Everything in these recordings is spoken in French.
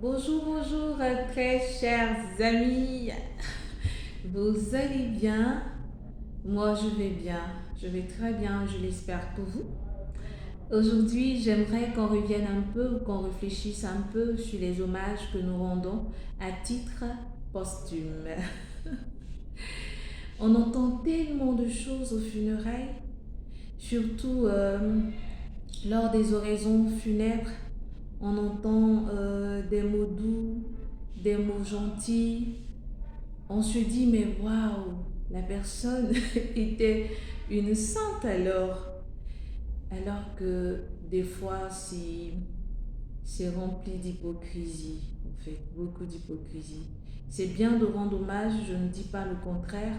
Bonjour, bonjour, très chers amis. Vous allez bien? Moi, je vais bien. Je vais très bien, je l'espère pour vous. Aujourd'hui, j'aimerais qu'on revienne un peu ou qu'on réfléchisse un peu sur les hommages que nous rendons à titre posthume. On entend tellement de choses aux funérailles, surtout lors des oraisons funèbres. On entend des mots doux, des mots gentils. On se dit, mais waouh, la personne était une sainte alors. Alors que des fois, c'est rempli d'hypocrisie, en fait, beaucoup d'hypocrisie. C'est bien de rendre hommage, je ne dis pas le contraire,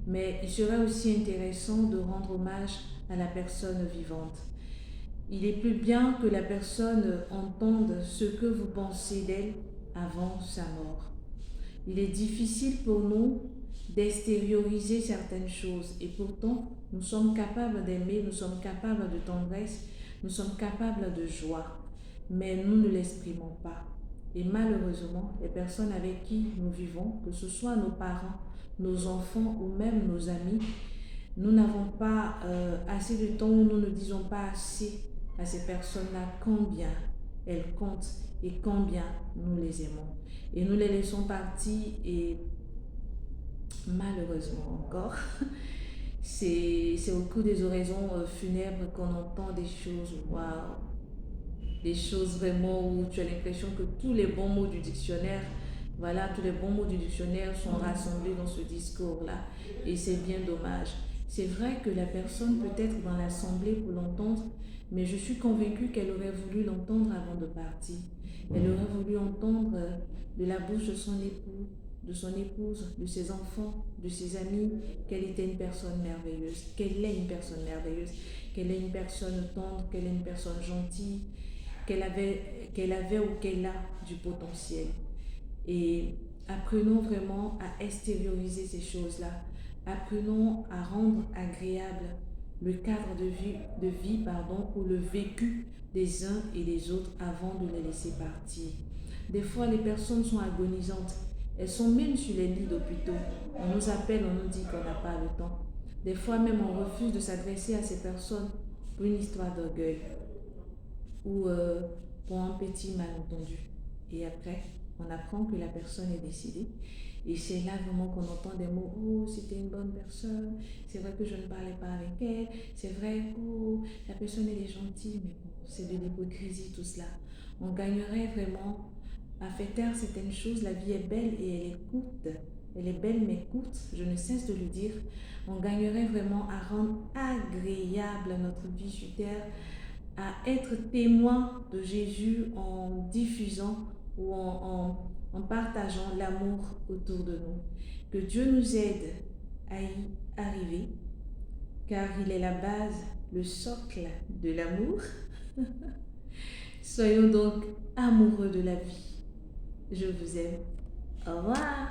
mais il serait aussi intéressant de rendre hommage à la personne vivante. Il est plus bien que la personne entende ce que vous pensez d'elle avant sa mort. Il est difficile pour nous d'extérioriser certaines choses et pourtant nous sommes capables d'aimer, nous sommes capables de tendresse, nous sommes capables de joie, mais nous ne l'exprimons pas. Et malheureusement, les personnes avec qui nous vivons, que ce soit nos parents, nos enfants ou même nos amis, nous n'avons pas assez de temps où nous ne disons pas assez à ces personnes-là combien elles comptent et combien nous les aimons. Et nous les laissons partir et malheureusement encore, c'est au cours des oraisons funèbres qu'on entend des choses, waouh, des choses vraiment où tu as l'impression que tous les bons mots du dictionnaire, voilà, tous les bons mots du dictionnaire sont rassemblés dans ce discours-là. Et c'est bien dommage. C'est vrai que la personne peut être dans l'assemblée pour l'entendre, mais je suis convaincue qu'elle aurait voulu l'entendre avant de partir. Elle aurait voulu entendre de la bouche de son époux, de son épouse, de ses enfants, de ses amis, qu'elle était une personne merveilleuse, qu'elle est une personne merveilleuse, qu'elle est une personne tendre, qu'elle est une personne gentille, qu'elle avait ou qu'elle a du potentiel. Et apprenons vraiment à extérioriser ces choses-là. Apprenons à rendre agréable le cadre de vie ou le vécu des uns et des autres avant de les laisser partir. Des fois, les personnes sont agonisantes. Elles sont même sur les lits d'hôpitaux. On nous appelle, on nous dit qu'on n'a pas le temps. Des fois même, on refuse de s'adresser à ces personnes pour une histoire d'orgueil ou pour un petit malentendu. Et après, on apprend que la personne est décédée. Et c'est là vraiment qu'on entend des mots, oh, c'était une bonne personne, c'est vrai que je ne parlais pas avec elle, c'est vrai, oh, la personne elle est gentille, mais bon, c'est de l'hypocrisie tout cela. On gagnerait vraiment à faire taire certaines choses, la vie est belle et elle est courte. Elle est belle mais courte, je ne cesse de le dire. On gagnerait vraiment à rendre agréable notre vie sur terre, à être témoin de Jésus en diffusant ou en partageant l'amour autour de nous. Que Dieu nous aide à y arriver, car il est la base, le socle de l'amour. Soyons donc amoureux de la vie. Je vous aime. Au revoir.